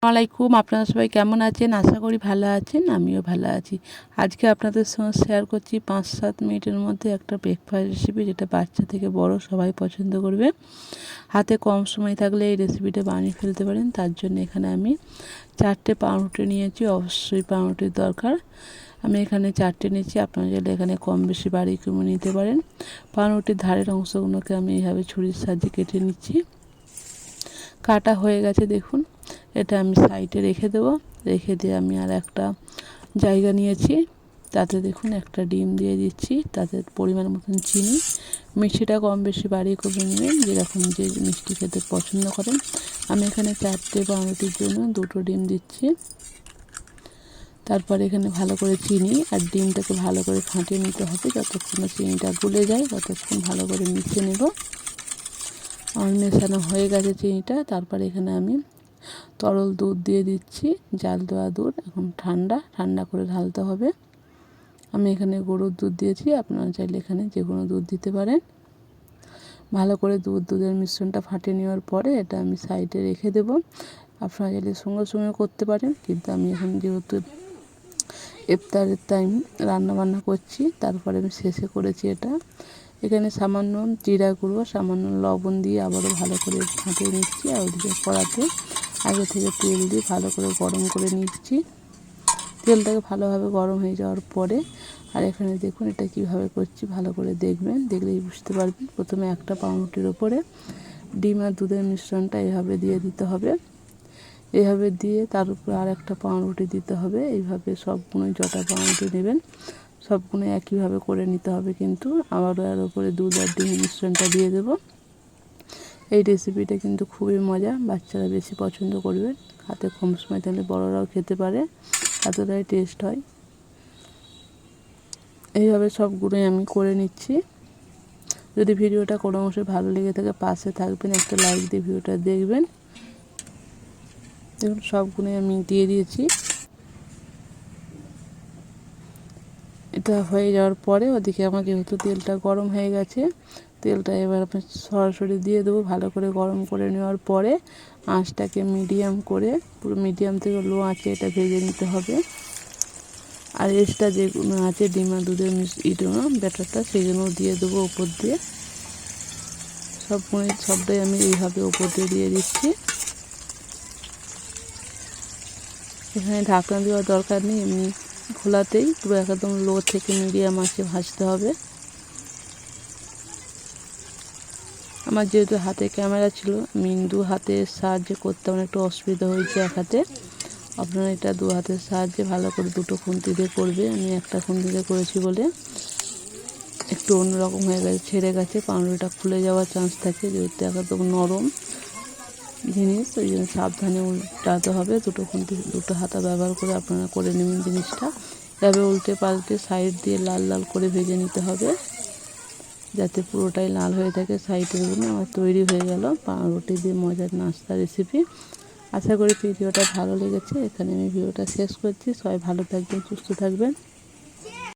আলাইকুম, আপনারা সবাই কেমন আছেন? আশা করি ভালো আছেন, আমিও ভালো আছি। আজকে আপনাদের সঙ্গে শেয়ার করছি 5-7 মিনিটের মধ্যে একটা ব্রেকফাস্ট রেসিপি, যেটা বাচ্চা থেকে বড় সবাই পছন্দ করবে। হাতে কম সময় থাকলে এই রেসিপিটা বানিয়ে ফেলতে পারেন। তার জন্য এখানে আমি 4টে পাউরুটি নিয়েছি। অবশ্যই পাউরুটির দরকার। আমি এখানে 4টে নিয়েছি, আপনারা চাইলে এখানে কম বেশি বাড়িয়ে কমে নিতে পারেন। পাউরুটির ধারের অংশগুলোকে আমি এইভাবে ছুরির সাহায্যে কেটে নিচ্ছি। কাটা হয়ে গেছে, দেখুন। এটা আমি সাইডে রেখে দেবো। রেখে দিয়ে আমি আর একটা জায়গা নিয়েছি, তাতে দেখুন একটা ডিম দিয়ে দিচ্ছি, তাতে পরিমাণ মতন চিনি। মিষ্টিটা কম বেশি বাড়িয়ে কমে নেবেন, যেরকম যে মিষ্টি খেতে পছন্দ করেন। আমি এখানে 4টে পাউরুটির জন্য 2টো ডিম দিচ্ছি। তারপর এখানে ভালো করে চিনি আর ডিমটাকে ভালো করে ফাটিয়ে নিতে হবে। যতক্ষণ চিনিটা গুলে যায় ততক্ষণ ভালো করে মিশিয়ে নেব। আমার মেশানো হয়ে গেছে চিনিটা। তারপর এখানে আমি তরল দুধ দিয়ে দিচ্ছি, জাল দেওয়া দুধ। এখন ঠান্ডা করে ঢালতে হবে। আমি এখানে গরুর দুধ দিয়েছি, আপনারা চাইলে এখানে যে কোনো দুধ দিতে পারেন। ভালো করে দুধের মিশ্রণটা ফাটিয়ে নেওয়ার পরে এটা আমি সাইডে রেখে দেব। আপনারা চাইলে সঙ্গে সঙ্গে করতে পারেন, কিন্তু আমি এখন যেহেতু ইফতারের টাইম রান্নাবান্না করছি, তারপরে আমি শেষে করেছি এটা। এখানে সামান্য জিরা গুঁড়ো, সামান্য লবণ দিয়ে আবারও ভালো করে ফাটিয়ে নিচ্ছি। আর ওদিকে কড়াতে আগে থেকে তেল দিয়ে ভালো করে গরম করে নিচ্ছি। তেলটাকে ভালোভাবে গরম হয়ে যাওয়ার পরে, আর এখানে দেখুন এটা কিভাবে করছি, ভালো করে দেখবেন, দেখলেই বুঝতে পারবেন। প্রথমে একটা পাউরুটির ওপরে ডিম আর দুধের মিশ্রণটা এভাবে দিয়ে দিতে হবে। এভাবে দিয়ে তার উপরে আর একটা পাউরুটি দিতে হবে। এইভাবে সবগুলোই যটা পাউরুটি নেবেন সবগুলো একইভাবে করে নিতে হবে। কিন্তু আবারও এর উপরে দুধ আর ডিমের মিশ্রণটা দিয়ে দেব। এই রেসিপিটা কিন্তু খুবই মজা, বাচ্চারা বেশি পছন্দ করবে। হাতে কম সময় থাকলে বড়রাও খেতে পারে, এতটাই টেস্ট হয়। এইভাবে সবগুলোই আমি করে নিচ্ছি। যদি ভিডিওটা কোনো অংশে ভালো লেগে থাকে পাশে থাকবেন, একটা লাইক দিয়ে ভিডিওটা দেখবেন। দেখুন সবগুলোই আমি দিয়ে দিয়েছি। এটা হয়ে যাওয়ার পরে ওদিকে আমার যেহেতু তেলটা গরম হয়ে গেছে, তেলটা এবার আমি সরাসরি দিয়ে দেবো। ভালো করে গরম করে নেওয়ার পরে আঁচটাকে মিডিয়াম করে, পুরো মিডিয়াম থেকে লো আঁচে এটা ভেজে নিতে হবে। আর এক্সট্রা যেগুলো আছে ডিম আর দুধের ব্যাটারটা, সেগুলো দিয়ে দেবো উপর দিয়ে। সবটাই আমি এইভাবে উপর দিয়ে দিচ্ছি। এখানে ঢাকনা দেওয়ার দরকার নেই, এমনি খোলাতেই পুরো একদম লো থেকে মিডিয়াম আঁচে ভাজতে হবে। আমার যেহেতু হাতে ক্যামেরা ছিল, আমি 2 হাতের সাহায্যে করতে আমার একটু অসুবিধা হয়েছে এক হাতে। আপনারা এটা 2 হাতের সাহায্যে ভালো করে 2টো খুন্তি দিয়ে করবে। আমি একটা খুন্তি দিয়ে করেছি বলে একটু অন্যরকম হয়ে গেছে, ছেড়ে গেছে। পাউরুটিটা খুলে যাওয়ার চান্স থাকে, যেহেতু একদম নরম জিনিস, ওই জন্য সাবধানে উল্টাতে হবে। 2টো খুন্তি 2টো হাতা ব্যবহার করে আপনারা করে নেবেন জিনিসটা। এভাবে উল্টে পাল্টে সাইড দিয়ে লাল লাল করে ভেজে নিতে হবে, যাতে পুরোটাই লাল হয়ে থাকে। সাইডের গুলো আমার তৈরি হয়ে গেল পাউরুটি দিয়ে মজার নাস্তা রেসিপি। আশা করি ভিডিওটা ভালো লেগেছে। এখানে আমি ভিডিওটা শেষ করছি। সবাই ভালো থাকবেন, সুস্থ থাকবেন।